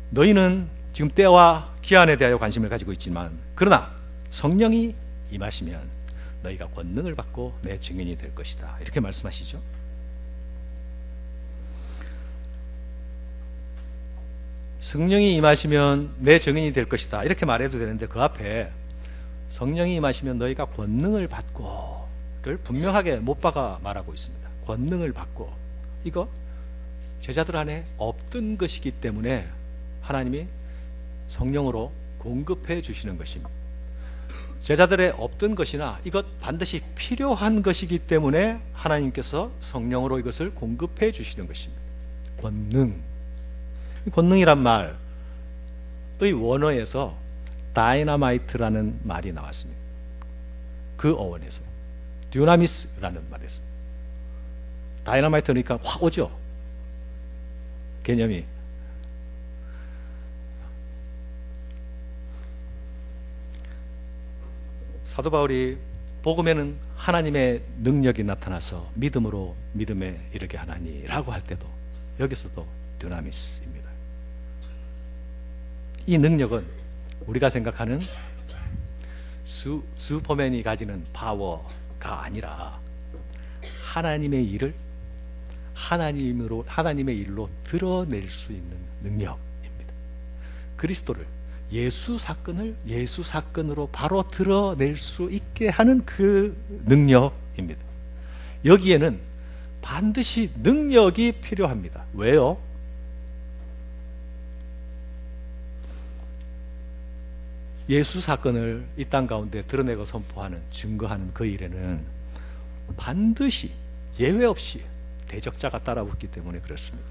너희는 지금 때와 기한에 대하여 관심을 가지고 있지만 그러나 성령이 임하시면 너희가 권능을 받고 내 증인이 될 것이다. 이렇게 말씀하시죠. 성령이 임하시면 내 증인이 될 것이다. 이렇게 말해도 되는데 그 앞에 성령이 임하시면 너희가 권능을 받고를 분명하게 못 박아 말하고 있습니다. 권능을 받고, 이거 제자들 안에 없던 것이기 때문에 하나님이 성령으로 공급해 주시는 것입니다. 제자들의 없던 것이나 이것 반드시 필요한 것이기 때문에 하나님께서 성령으로 이것을 공급해 주시는 것입니다. 권능. 권능이란 말의 원어에서 다이너마이트라는 말이 나왔습니다. 그 어원에서 듀나미스라는 말에서. 다이너마이트 그러니까 확 오죠. 개념이. 사도 바울이 복음에는 하나님의 능력이 나타나서 믿음으로 믿음에 이르게 하나니라고 할 때도 여기서도 듀나미스입니다. 이 능력은 우리가 생각하는 슈퍼맨이 가지는 파워가 아니라 하나님의 일을 하나님의 일로 드러낼 수 있는 능력입니다. 그리스도를 예수 사건으로 바로 드러낼 수 있게 하는 그 능력입니다. 여기에는 반드시 능력이 필요합니다. 왜요? 예수 사건을 이 땅 가운데 드러내고 선포하는, 증거하는 그 일에는 반드시 예외 없이 대적자가 따라붙기 때문에 그렇습니다.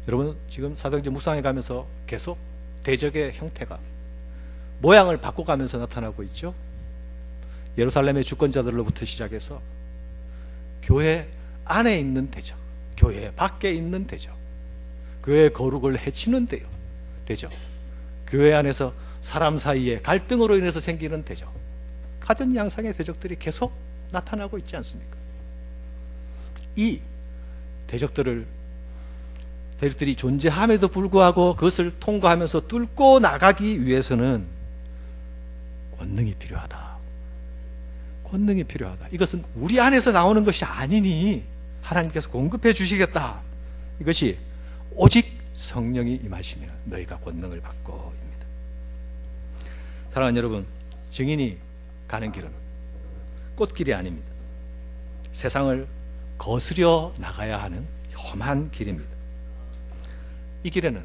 여러분 지금 사도행전 묵상해 가면서 계속 대적의 형태가 모양을 바꿔가면서 나타나고 있죠. 예루살렘의 주권자들로부터 시작해서 교회 안에 있는 대적, 교회 밖에 있는 대적, 교회의 거룩을 해치는 대적, 교회 안에서 사람 사이에 갈등으로 인해서 생기는 대적, 가진 양상의 대적들이 계속 나타나고 있지 않습니까? 이 대적들이 존재함에도 불구하고 그것을 통과하면서 뚫고 나가기 위해서는 권능이 필요하다. 권능이 필요하다. 이것은 우리 안에서 나오는 것이 아니니 하나님께서 공급해 주시겠다. 이것이 오직 성령이 임하시면 너희가 권능을 받고입니다. 사랑하는 여러분, 증인이 가는 길은 꽃길이 아닙니다. 세상을 거스려 나가야 하는 험한 길입니다. 이 길에는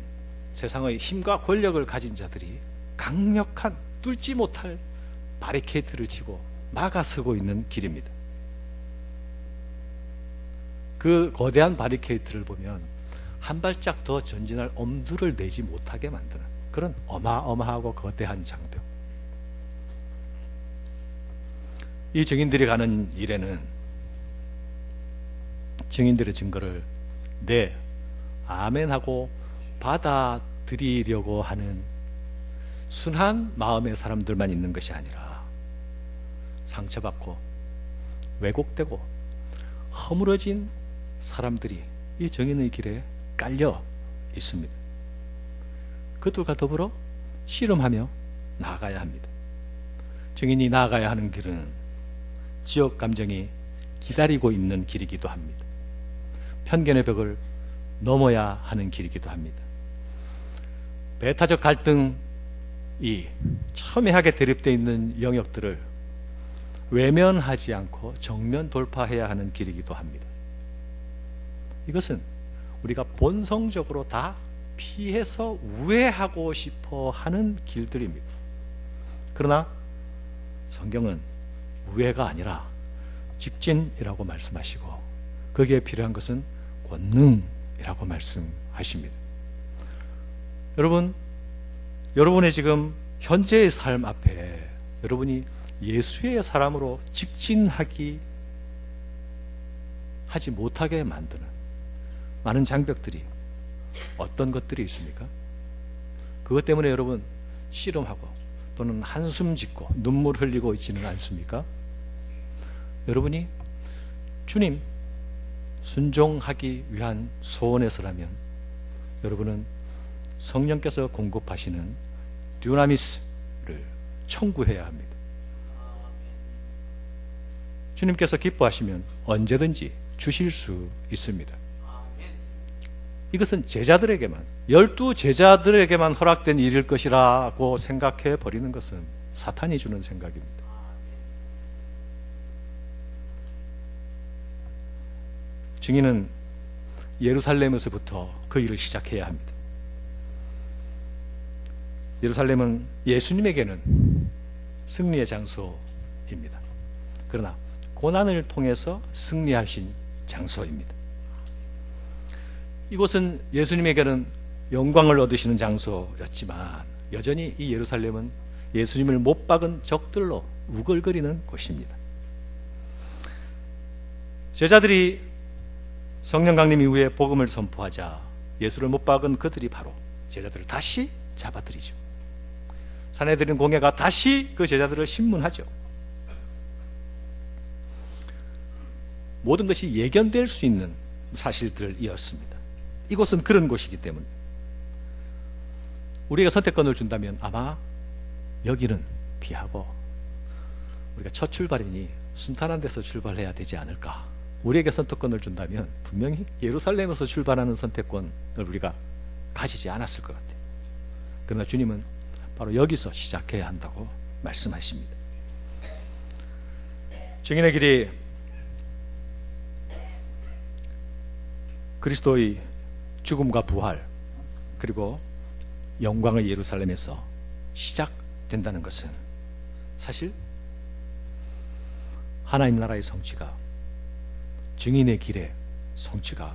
세상의 힘과 권력을 가진 자들이 강력한 뚫지 못할 바리케이트를 치고 막아서고 있는 길입니다. 그 거대한 바리케이트를 보면 한 발짝 더 전진할 엄두를 내지 못하게 만드는 그런 어마어마하고 거대한 장벽. 이 증인들이 가는 일에는 증인들의 증거를 네, 아멘하고 받아들이려고 하는 순한 마음의 사람들만 있는 것이 아니라 상처받고 왜곡되고 허물어진 사람들이 이 증인의 길에 깔려 있습니다. 그들과 더불어 씨름하며 나아가야 합니다. 증인이 나아가야 하는 길은 지역 감정이 기다리고 있는 길이기도 합니다. 편견의 벽을 넘어야 하는 길이기도 합니다. 배타적 갈등이 첨예하게 대립되어 있는 영역들을 외면하지 않고 정면 돌파해야 하는 길이기도 합니다. 이것은 우리가 본성적으로 다 피해서 우회하고 싶어 하는 길들입니다. 그러나 성경은 우회가 아니라 직진이라고 말씀하시고 거기에 필요한 것은 권능이라고 말씀하십니다. 여러분, 여러분의 지금 현재의 삶 앞에 여러분이 예수의 사람으로 하지 못하게 만드는 많은 장벽들이 어떤 것들이 있습니까? 그것 때문에 여러분 씨름하고 또는 한숨 짓고 눈물 흘리고 있지는 않습니까? 여러분이 주님 순종하기 위한 소원에서라면 여러분은 성령께서 공급하시는 듀나미스를 청구해야 합니다. 주님께서 기뻐하시면 언제든지 주실 수 있습니다. 이것은 제자들에게만, 12제자들에게만 허락된 일일 것이라고 생각해 버리는 것은 사탄이 주는 생각입니다. 증인은 예루살렘에서부터 그 일을 시작해야 합니다. 예루살렘은 예수님에게는 승리의 장소입니다. 그러나 고난을 통해서 승리하신 장소입니다. 이곳은 예수님에게는 영광을 얻으시는 장소였지만 여전히 이 예루살렘은 예수님을 못 박은 적들로 우글거리는 곳입니다. 제자들이 성령 강림 이후에 복음을 선포하자 예수를 못 박은 그들이 바로 제자들을 다시 잡아들이죠. 사내들인 공회가 다시 그 제자들을 신문하죠. 모든 것이 예견될 수 있는 사실들이었습니다. 이곳은 그런 곳이기 때문에 우리가 선택권을 준다면 아마 여기는 피하고 우리가 첫 출발이니 순탄한 데서 출발해야 되지 않을까. 우리에게 선택권을 준다면 분명히 예루살렘에서 출발하는 선택권을 우리가 가지지 않았을 것 같아요. 그러나 주님은 바로 여기서 시작해야 한다고 말씀하십니다. 증인의 길이 그리스도의 죽음과 부활 그리고 영광의 예루살렘에서 시작된다는 것은 사실 하나님 나라의 성취가, 증인의 길의 성취가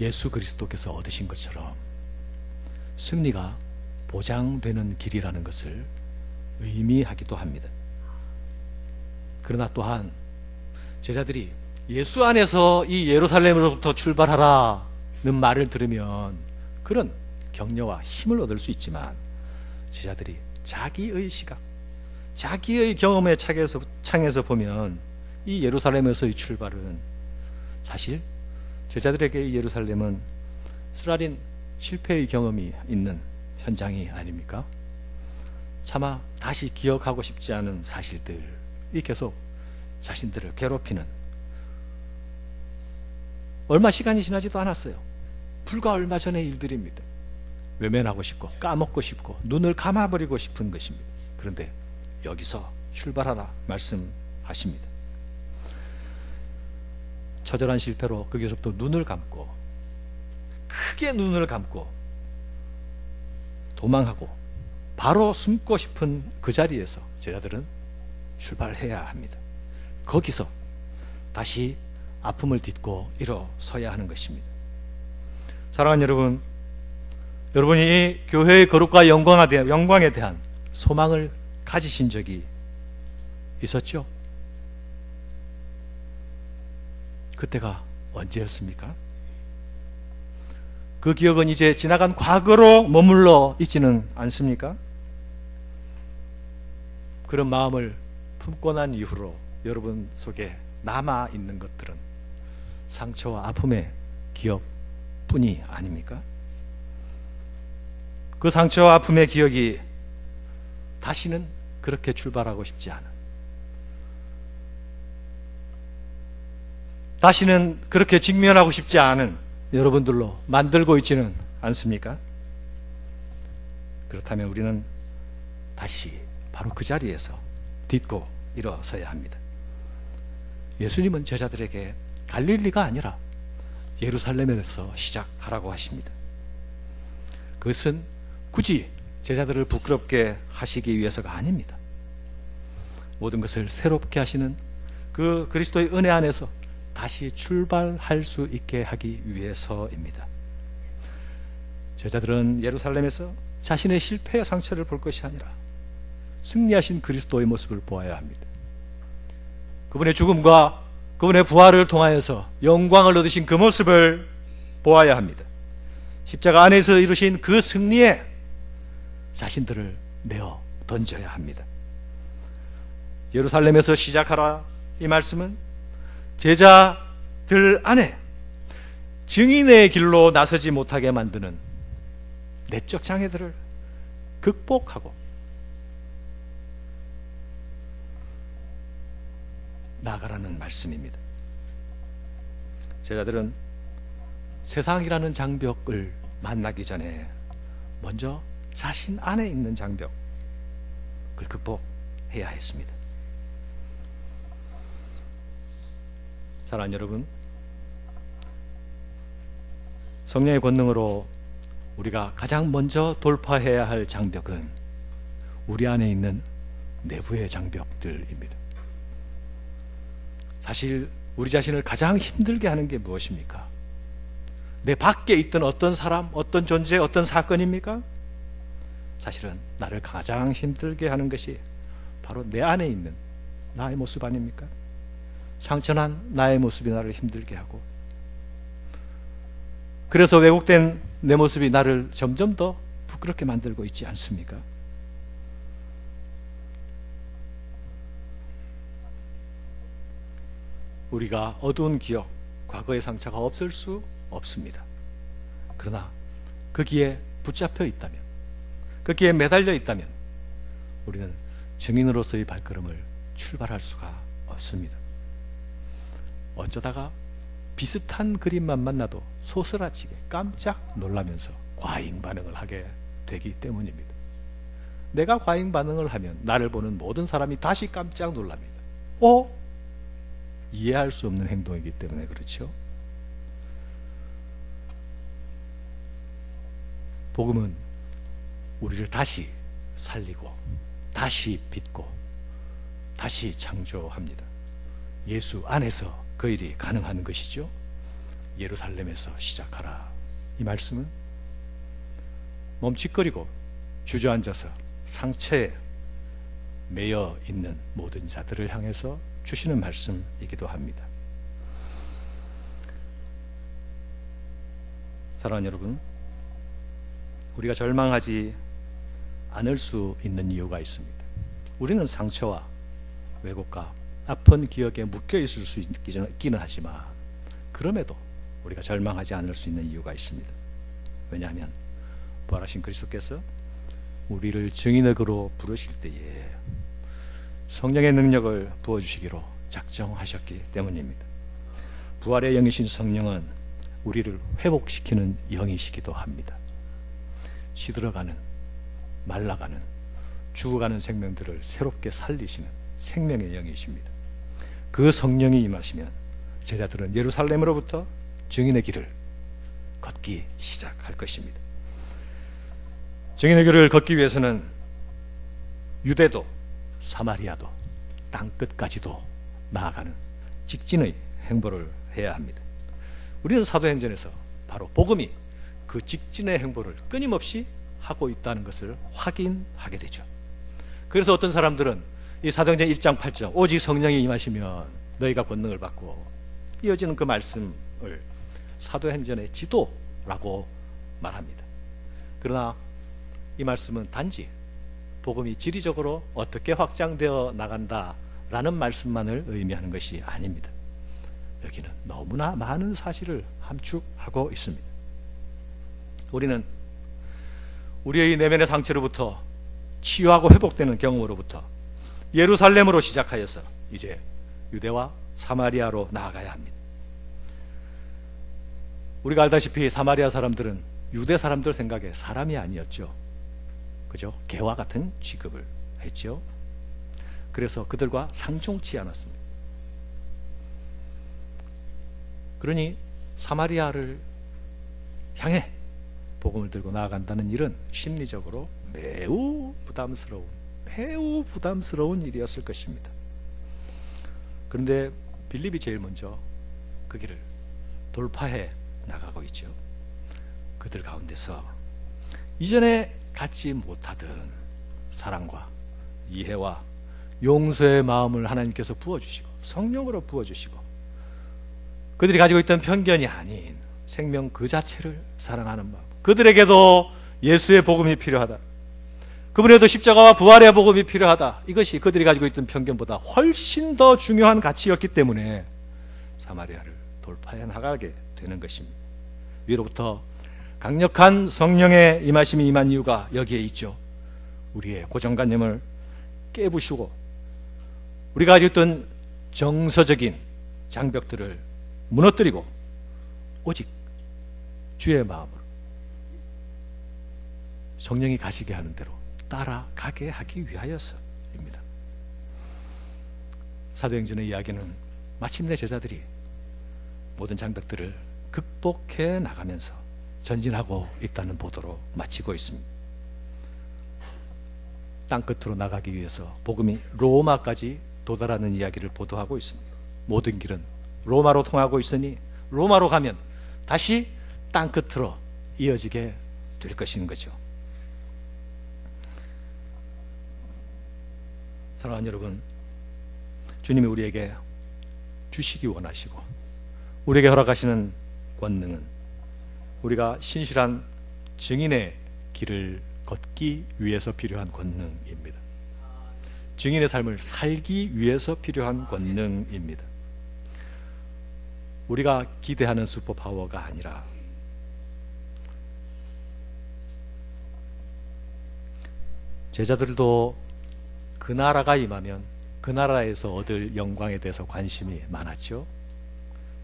예수 그리스도께서 얻으신 것처럼 승리가 보장되는 길이라는 것을 의미하기도 합니다. 그러나 또한 제자들이 예수 안에서 이 예루살렘으로부터 출발하라는 말을 들으면 그런 격려와 힘을 얻을 수 있지만 제자들이 자기의 시각, 자기의 경험의 창에서 보면 이 예루살렘에서의 출발은 사실 제자들에게 이 예루살렘은 쓰라린 실패의 경험이 있는 현장이 아닙니까? 차마 다시 기억하고 싶지 않은 사실들이 계속 자신들을 괴롭히는, 얼마 시간이 지나지도 않았어요. 불과 얼마 전의 일들입니다. 외면하고 싶고 까먹고 싶고 눈을 감아버리고 싶은 것입니다. 그런데 여기서 출발하라 말씀하십니다. 처절한 실패로 거기서부터 눈을 감고, 크게 눈을 감고 도망하고 바로 숨고 싶은 그 자리에서 제자들은 출발해야 합니다. 거기서 다시 아픔을 딛고 일어서야 하는 것입니다. 사랑하는 여러분, 여러분이 이 교회의 거룩과 영광에 대한 소망을 가지신 적이 있었죠? 그때가 언제였습니까? 그 기억은 이제 지나간 과거로 머물러 있지는 않습니까? 그런 마음을 품고 난 이후로 여러분 속에 남아있는 것들은 상처와 아픔의 기억뿐이 아닙니까? 그 상처와 아픔의 기억이 다시는 그렇게 출발하고 싶지 않은, 다시는 그렇게 직면하고 싶지 않은 여러분들로 만들고 있지는 않습니까? 그렇다면 우리는 다시 바로 그 자리에서 딛고 일어서야 합니다. 예수님은 제자들에게 갈릴리가 아니라 예루살렘에서 시작하라고 하십니다. 그것은 굳이 제자들을 부끄럽게 하시기 위해서가 아닙니다. 모든 것을 새롭게 하시는 그 그리스도의 은혜 안에서 다시 출발할 수 있게 하기 위해서입니다. 제자들은 예루살렘에서 자신의 실패의 상처를 볼 것이 아니라 승리하신 그리스도의 모습을 보아야 합니다. 그분의 죽음과 그분의 부활을 통하여서 영광을 얻으신 그 모습을 보아야 합니다. 십자가 안에서 이루신 그 승리에 자신들을 내어 던져야 합니다. 예루살렘에서 시작하라, 이 말씀은 제자들 안에 증인의 길로 나서지 못하게 만드는 내적 장애들을 극복하고 나아가라는 말씀입니다. 제자들은 세상이라는 장벽을 만나기 전에 먼저 자신 안에 있는 장벽을 극복해야 했습니다. 사랑하는 여러분, 성령의 권능으로 우리가 가장 먼저 돌파해야 할 장벽은 우리 안에 있는 내부의 장벽들입니다. 사실 우리 자신을 가장 힘들게 하는 게 무엇입니까? 내 밖에 있던 어떤 사람, 어떤 존재, 어떤 사건입니까? 사실은 나를 가장 힘들게 하는 것이 바로 내 안에 있는 나의 모습 아닙니까? 상처난 나의 모습이 나를 힘들게 하고, 그래서 왜곡된 내 모습이 나를 점점 더 부끄럽게 만들고 있지 않습니까? 우리가 어두운 기억, 과거의 상처가 없을 수 없습니다. 그러나 거기에 붙잡혀 있다면, 거기에 매달려 있다면 우리는 증인으로서의 발걸음을 출발할 수가 없습니다. 어쩌다가 비슷한 그림만 만나도 소스라치게 깜짝 놀라면서 과잉 반응을 하게 되기 때문입니다. 내가 과잉 반응을 하면 나를 보는 모든 사람이 다시 깜짝 놀랍니다. 이해할 수 없는 행동이기 때문에 그렇죠. 복음은 우리를 다시 살리고 다시 빚고 다시 창조합니다. 예수 안에서 그 일이 가능한 것이죠. 예루살렘에서 시작하라, 이 말씀은 멈칫거리고 주저앉아서 상처에 매여 있는 모든 자들을 향해서 주시는 말씀이기도 합니다. 사랑하는 여러분, 우리가 절망하지 않을 수 있는 이유가 있습니다. 우리는 상처와 왜곡과 아픈 기억에 묶여 있을 수 있기는 하지만, 그럼에도 우리가 절망하지 않을 수 있는 이유가 있습니다. 왜냐하면 부활하신 그리스도께서 우리를 증인으로 부르실 때에 성령의 능력을 부어주시기로 작정하셨기 때문입니다. 부활의 영이신 성령은 우리를 회복시키는 영이시기도 합니다. 시들어가는, 말라가는, 죽어가는 생명들을 새롭게 살리시는 생명의 영이십니다. 그 성령이 임하시면 제자들은 예루살렘으로부터 증인의 길을 걷기 시작할 것입니다. 증인의 길을 걷기 위해서는 유대도 사마리아도 땅끝까지도 나아가는 직진의 행보를 해야 합니다. 우리는 사도행전에서 바로 복음이 그 직진의 행보를 끊임없이 하고 있다는 것을 확인하게 되죠. 그래서 어떤 사람들은 이 사도행전 1장 8절 오직 성령이 임하시면 너희가 권능을 받고, 이어지는 그 말씀을 사도행전의 지도라고 말합니다. 그러나 이 말씀은 단지 복음이 지리적으로 어떻게 확장되어 나간다라는 말씀만을 의미하는 것이 아닙니다. 여기는 너무나 많은 사실을 함축하고 있습니다. 우리는 우리의 내면의 상처로부터 치유하고 회복되는 경험으로부터 예루살렘으로 시작하여서 이제 유대와 사마리아로 나아가야 합니다. 우리가 알다시피 사마리아 사람들은 유대 사람들 생각에 사람이 아니었죠. 그죠? 개와 같은 취급을 했죠. 그래서 그들과 상종치 않았습니다. 그러니 사마리아를 향해 복음을 들고 나아간다는 일은 심리적으로 매우 부담스러운 일이었을 것입니다. 그런데 빌립이 제일 먼저 그 길을 돌파해 나가고 있죠. 그들 가운데서 이전에 갖지 못하던 사랑과 이해와 용서의 마음을 하나님께서 부어주시고 성령으로 부어주시고 그들이 가지고 있던 편견이 아닌 생명 그 자체를 사랑하는 마음, 그들에게도 예수의 복음이 필요하다, 그분에도 십자가와 부활의 복음이 필요하다, 이것이 그들이 가지고 있던 편견보다 훨씬 더 중요한 가치였기 때문에 사마리아를 돌파해 나가게 되는 것입니다. 위로부터 강력한 성령의 임하심이 임한 이유가 여기에 있죠. 우리의 고정관념을 깨부수고 우리가 가지고 있던 정서적인 장벽들을 무너뜨리고 오직 주의 마음으로 성령이 가시게 하는 대로 따라가게 하기 위하여서입니다. 사도행전의 이야기는 마침내 제자들이 모든 장벽들을 극복해 나가면서 전진하고 있다는 보도로 마치고 있습니다. 땅끝으로 나가기 위해서 복음이 로마까지 도달하는 이야기를 보도하고 있습니다. 모든 길은 로마로 통하고 있으니 로마로 가면 다시 땅끝으로 이어지게 될 것인 거죠. 사랑하는 여러분, 주님이 우리에게 주시기 원하시고 우리에게 허락하시는 권능은 우리가 신실한 증인의 길을 걷기 위해서 필요한 권능입니다. 증인의 삶을 살기 위해서 필요한 권능입니다. 우리가 기대하는 슈퍼파워가 아니라 제자들도 그 나라가 임하면 그 나라에서 얻을 영광에 대해서 관심이 많았죠.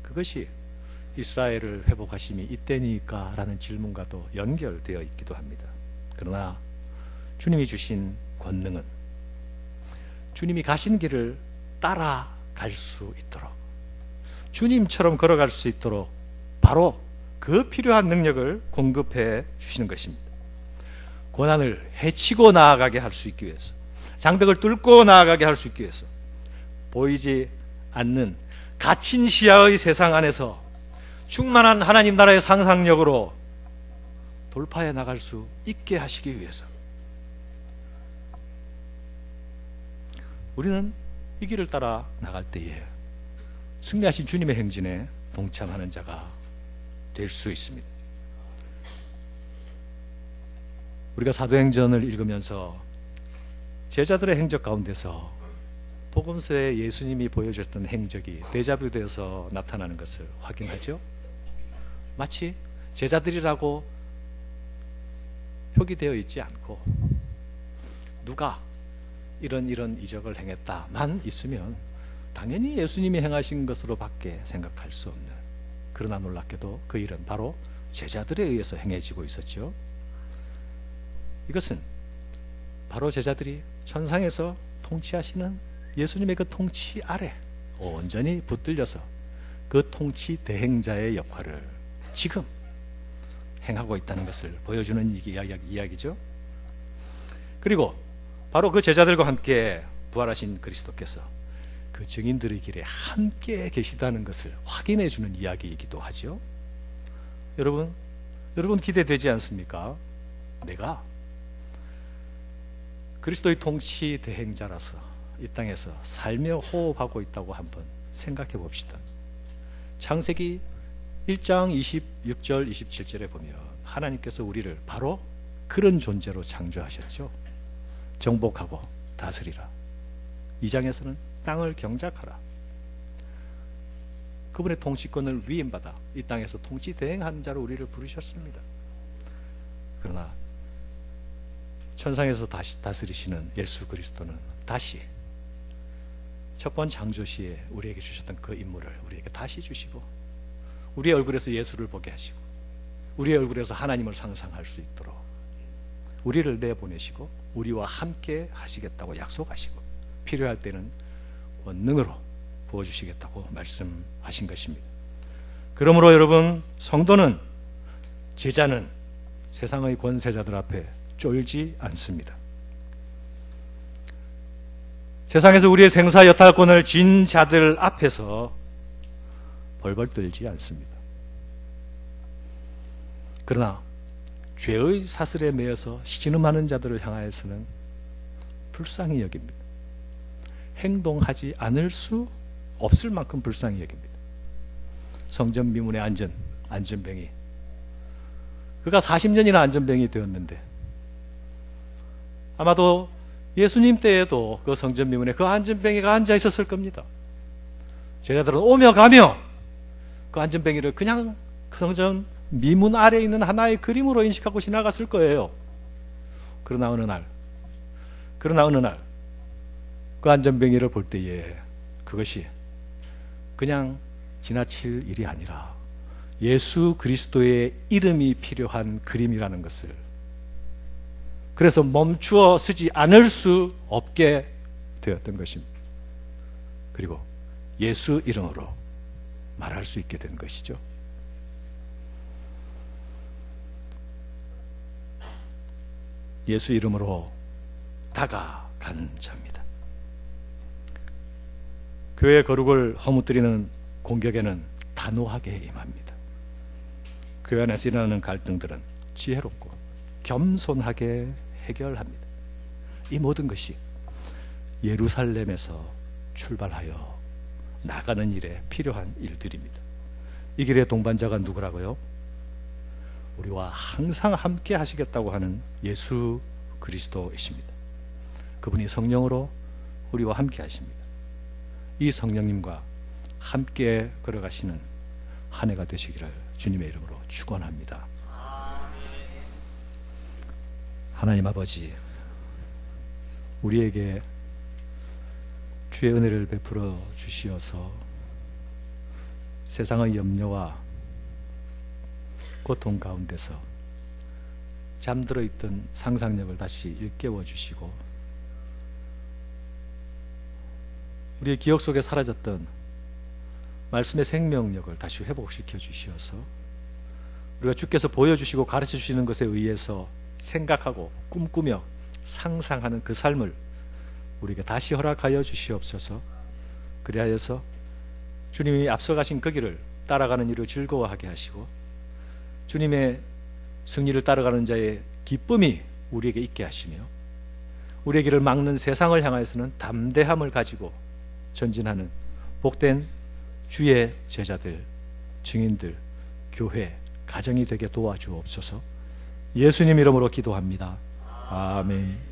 그것이 이스라엘을 회복하심이 이때니까 라는 질문과도 연결되어 있기도 합니다. 그러나 주님이 주신 권능은 주님이 가신 길을 따라갈 수 있도록, 주님처럼 걸어갈 수 있도록 바로 그 필요한 능력을 공급해 주시는 것입니다. 고난을 헤치고 나아가게 할 수 있기 위해서, 장벽을 뚫고 나아가게 할 수 있기 위해서, 보이지 않는 갇힌 시야의 세상 안에서 충만한 하나님 나라의 상상력으로 돌파해 나갈 수 있게 하시기 위해서 우리는 이 길을 따라 나갈 때에 승리하신 주님의 행진에 동참하는 자가 될 수 있습니다. 우리가 사도행전을 읽으면서 제자들의 행적 가운데서 복음서에 예수님이 보여줬던 행적이 데자뷰되어서 나타나는 것을 확인하죠. 마치 제자들이라고 표기되어 있지 않고 누가 이런 이적을 행했다만 있으면 당연히 예수님이 행하신 것으로 밖에 생각할 수 없는, 그러나 놀랍게도 그 일은 바로 제자들에 의해서 행해지고 있었죠. 이것은 바로 제자들이 천상에서 통치하시는 예수님의 그 통치 아래 온전히 붙들려서 그 통치 대행자의 역할을 지금 행하고 있다는 것을 보여주는 이야기죠. 그리고 바로 그 제자들과 함께 부활하신 그리스도께서 그 증인들의 길에 함께 계시다는 것을 확인해 주는 이야기이기도 하죠. 여러분 기대되지 않습니까? 내가 그리스도의 통치 대행자라서 이 땅에서 살며 호흡하고 있다고 한번 생각해 봅시다. 창세기 1장 26절 27절에 보면 하나님께서 우리를 바로 그런 존재로 창조하셨죠. 정복하고 다스리라. 2장에서는 땅을 경작하라. 그분의 통치권을 위임받아 이 땅에서 통치 대행하는 자로 우리를 부르셨습니다. 그러나 천상에서 다시 다스리시는 예수 그리스도는 다시 첫 번 창조 시에 우리에게 주셨던 그 임무를 우리에게 다시 주시고 우리의 얼굴에서 예수를 보게 하시고 우리의 얼굴에서 하나님을 상상할 수 있도록 우리를 내보내시고 우리와 함께 하시겠다고 약속하시고 필요할 때는 권능으로 부어주시겠다고 말씀하신 것입니다. 그러므로 여러분, 성도는, 제자는 세상의 권세자들 앞에 쫄지 않습니다. 세상에서 우리의 생사 여탈권을 쥔 자들 앞에서 벌벌 떨지 않습니다. 그러나 죄의 사슬에 매여서 신음하는 자들을 향하여서는 불쌍히 여깁니다. 행동하지 않을 수 없을 만큼 불쌍히 여깁니다. 성전 미문의 안전뱅이. 그가 40년이나 안전뱅이 되었는데 아마도 예수님 때에도 그 성전 미문에 그 안전뱅이가 앉아 있었을 겁니다. 제자들은 오며 가며 그 안전뱅이를 그냥 성전 미문 아래에 있는 하나의 그림으로 인식하고 지나갔을 거예요. 그러나 어느 날 그 안전뱅이를 볼 때에 그것이 그냥 지나칠 일이 아니라 예수 그리스도의 이름이 필요한 그림이라는 것을, 그래서 멈추어 서지 않을 수 없게 되었던 것입니다. 그리고 예수 이름으로 말할 수 있게 된 것이죠. 예수 이름으로 다가가는 자입니다. 교회 거룩을 허무뜨리는 공격에는 단호하게 임합니다. 교회 안에서 일어나는 갈등들은 지혜롭고 겸손하게 해결합니다. 이 모든 것이 예루살렘에서 출발하여 나가는 일에 필요한 일들입니다. 이 길의 동반자가 누구라고요? 우리와 항상 함께 하시겠다고 하는 예수 그리스도이십니다. 그분이 성령으로 우리와 함께 하십니다. 이 성령님과 함께 걸어가시는 한 해가 되시기를 주님의 이름으로 축원합니다. 하나님 아버지, 우리에게 주의 은혜를 베풀어 주시어서 세상의 염려와 고통 가운데서 잠들어 있던 상상력을 다시 일깨워 주시고, 우리의 기억 속에 사라졌던 말씀의 생명력을 다시 회복시켜 주시어서 우리가 주께서 보여주시고 가르쳐 주시는 것에 의해서 생각하고 꿈꾸며 상상하는 그 삶을 우리에게 다시 허락하여 주시옵소서. 그리하여서 주님이 앞서가신 그 길을 따라가는 일을 즐거워하게 하시고, 주님의 승리를 따라가는 자의 기쁨이 우리에게 있게 하시며, 우리의 길을 막는 세상을 향하여서는 담대함을 가지고 전진하는 복된 주의 제자들, 증인들, 교회, 가정이 되게 도와주옵소서. 예수님 이름으로 기도합니다. 아멘.